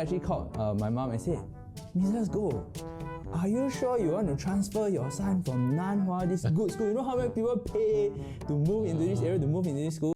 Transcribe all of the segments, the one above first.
actually called my mom and said, Mrs. Goh, are you sure you want to transfer your son from Nanhua, this good school? You know how many people pay to move into this area, to move into this school?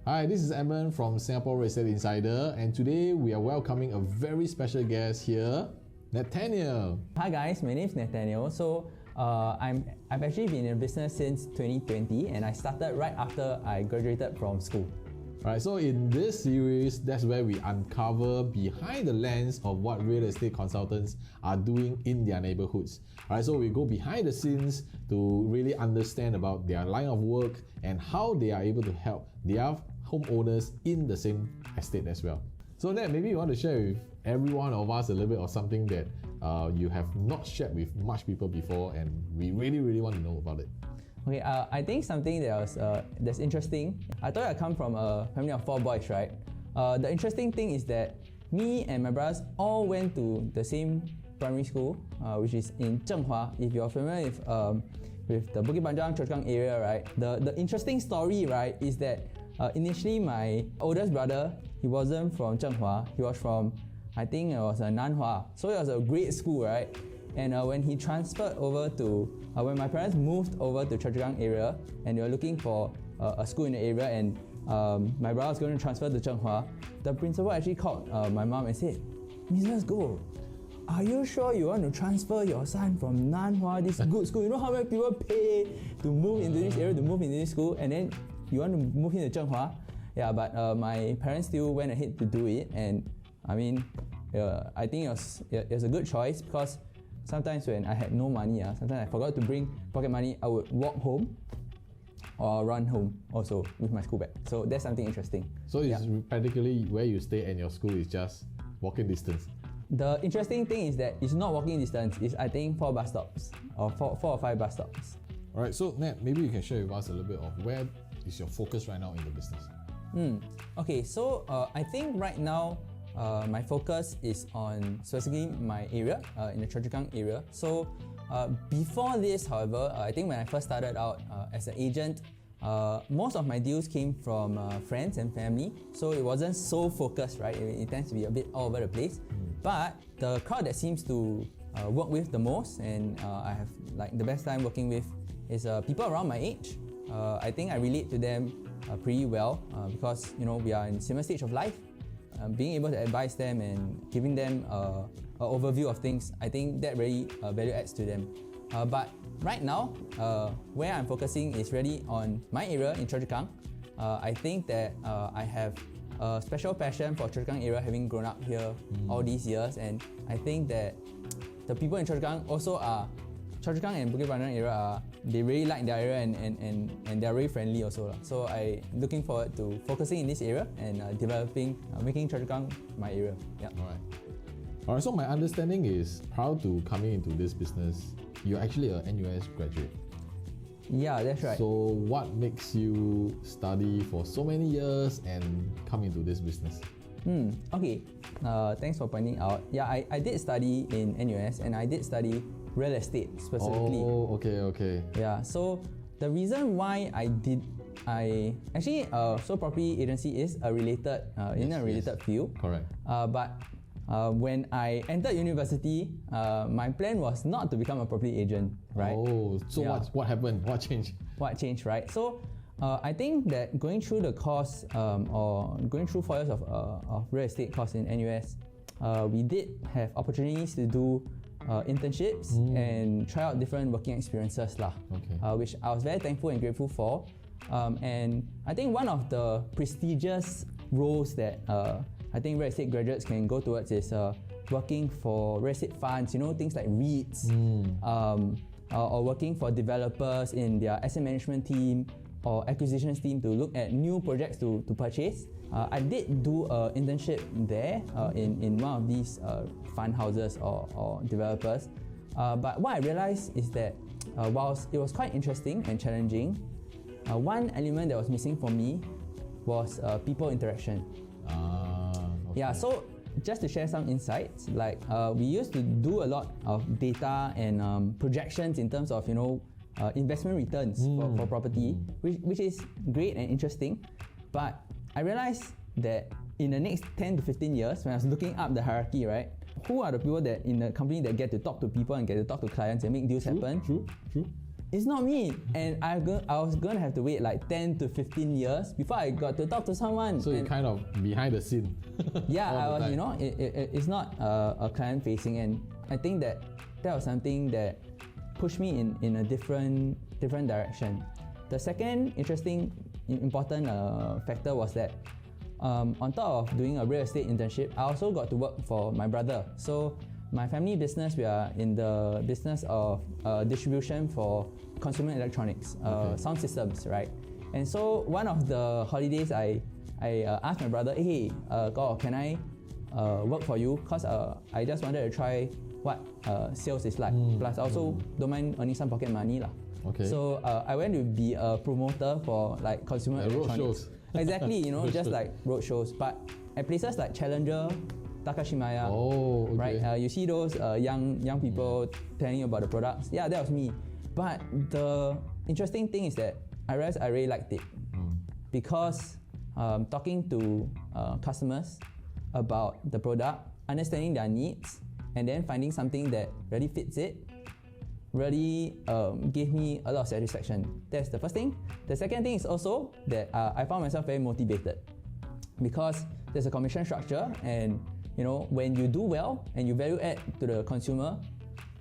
Hi, this is Edmund from Singapore Real Estate Insider, and today we are welcoming a very special guest here, Nathaniel. Hi guys, my name is Nathaniel. So I've actually been in business since 2020, and I started right after I graduated from school. Alright, so in this series, that's where we uncover behind the lens of what real estate consultants are doing in their neighborhoods. Alright, so we go behind the scenes to really understand about their line of work and how they are able to help their homeowners in the same estate as well. So Nat, maybe you want to share with every one of us a little bit of something that you have not shared with much people before, and we really want to know about it. Okay, I think something that was that's interesting. I thought I come from a family of 4 boys, right? The interesting thing is that me and my brothers all went to the same primary school, which is in Zhenghua. If you're familiar with the Bukit Panjang, Choa Chu Kang area, right? The interesting story, right, is that initially my oldest brother, he wasn't from Zhenghua. He was from, I think it was Nanhua. So it was a great school, right? And when he transferred over to, when my parents moved over to Choa Chu Kang area, and they were looking for a school in the area, and my brother was going to transfer to Zhenghua, the principal actually called my mom and said, Mrs. Goh, are you sure you want to transfer your son from Nanhua, this good school? You know how many people pay to move into this area, to move into this school, and then you want to move into Zhenghua? Yeah, but my parents still went ahead to do it, and I mean, I think it was a good choice, because sometimes when I had no money, sometimes I forgot to bring pocket money, I would walk home or run home also with my school bag. So that's something interesting. So it's practically where you stay and your school is just walking distance. The interesting thing is that it's not walking distance, it's I think 4 bus stops, or 4 or 5 bus stops. Alright, so Nat, maybe you can share with us a little bit of where is your focus right now in the business? Okay, so I think right now my focus is on specifically my area, in the Choa Chu Kang area. So before this, however, I think when I first started out as an agent, most of my deals came from friends and family, so it wasn't so focused, right? It tends to be a bit all over the place. But the crowd that seems to work with the most, and I have like the best time working with, is people around my age. I think I relate to them pretty well, because we are in similar stage of life. Being able to advise them and giving them an overview of things, I think that really value adds to them. But right now, where I'm focusing is really on my area in Choa Chu Kang. I think that I have a special passion for Choa Chu Kang area, having grown up here all these years, and I think that the people in Choa Chu Kang also are, Choa Chu Kang and Bukit Panjang area they really like their area, and they're very friendly also. So I'm looking forward to focusing in this area and developing, making Choa Chu Kang my area. Yeah. Alright, so my understanding is, prior to coming into this business, you're actually a NUS graduate. Yeah, that's right. So what makes you study for so many years and come into this business? Okay, thanks for pointing out. Yeah, I did study in NUS, and I did study real estate specifically. Oh, okay. Yeah, so the reason why so property agency is a related, in a related field. Correct. But when I entered university, my plan was not to become a property agent, right? Oh, so yeah. What happened? What changed? What changed, right? So I think that going through the course, or going through 4 years of real estate course in NUS, we did have opportunities to do internships and try out different working experiences, which I was very thankful and grateful for. And I think one of the prestigious roles that I think real estate graduates can go towards is working for real estate funds, things like REITs, or working for developers in their asset management team or acquisitions team to look at new projects to purchase. I did do an internship there in one of these fund houses or developers. But what I realized is that whilst it was quite interesting and challenging, one element that was missing for me was people interaction. Okay. Yeah, so just to share some insights, like we used to do a lot of data and projections in terms of investment returns for property, which is great and interesting. But I realized that in the next 10 to 15 years, when I was looking up the hierarchy, right, who are the people that in the company that get to talk to people and get to talk to clients and make deals happen? True. It's not me, and I was gonna have to wait like 10 to 15 years before I got to talk to someone. So you're kind of behind the scene. Yeah, I was, it's not a client facing, and I think that was something that pushed me in a different direction. The second important factor was that on top of doing a real estate internship, I also got to work for my brother. So my family business, we are in the business of distribution for consumer electronics, sound systems, right? And so one of the holidays, I asked my brother, hey, Goh, can I work for you? Because I just wanted to try what sales is like. Plus, I also don't mind earning some pocket money lah. Okay. So I went to be a promoter for like consumer electronics. Road shows. Exactly, just like road shows, but at places like Challenger, Takashimaya, right? You see those young people telling you about the products. Yeah, that was me. But the interesting thing is that I realized I really liked it because talking to customers about the product, understanding their needs, and then finding something that really fits it, really gave me a lot of satisfaction. That's the first thing. The second thing is also that I found myself very motivated because there's a commission structure, and when you do well and you value add to the consumer,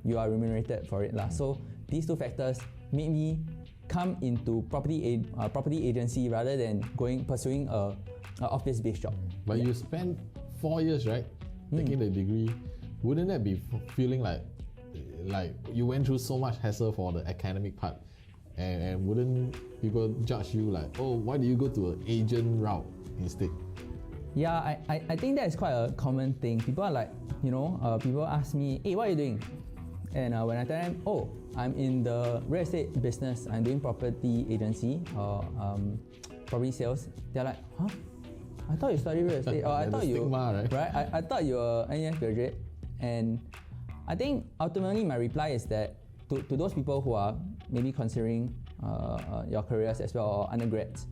you are remunerated for it lah. So these two factors made me come into property agency rather than pursuing a office-based job. But you spent 4 years, right, taking the degree. Wouldn't that be feeling like you went through so much hassle for the academic part, and wouldn't people judge you like, oh, why do you go to an agent route instead? Yeah, I think that is quite a common thing. People are like, people ask me, hey, what are you doing? And when I tell them, oh, I'm in the real estate business, I'm doing property agency or property sales, they're like, huh? I thought you studied real estate. Or I thought stigma, right? I thought you were an NUS graduate. And I think ultimately my reply is that to those people who are maybe considering your careers as well, or undergrads,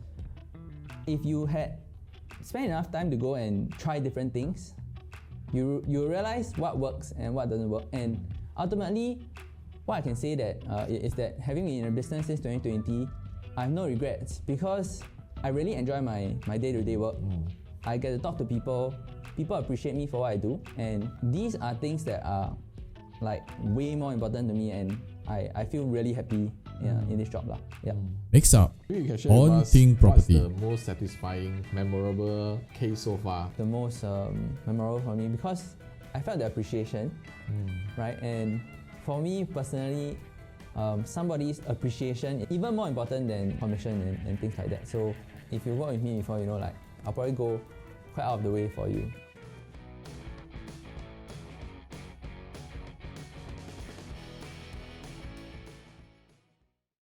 if you had spend enough time to go and try different things, you realize what works and what doesn't work. And ultimately, what I can say that is that having been in a business since 2020, I have no regrets because I really enjoy my day-to-day work. I get to talk to people. People appreciate me for what I do, and these are things that are like way more important to me, and I feel really happy in this job lah. Yeah. Next up, Maybe you can share on with us Think Property. What's the most satisfying, memorable case so far? The most memorable for me because I felt the appreciation, right? And for me personally, somebody's appreciation is even more important than commission and things like that. So if you work with me before, I'll probably go quite out of the way for you.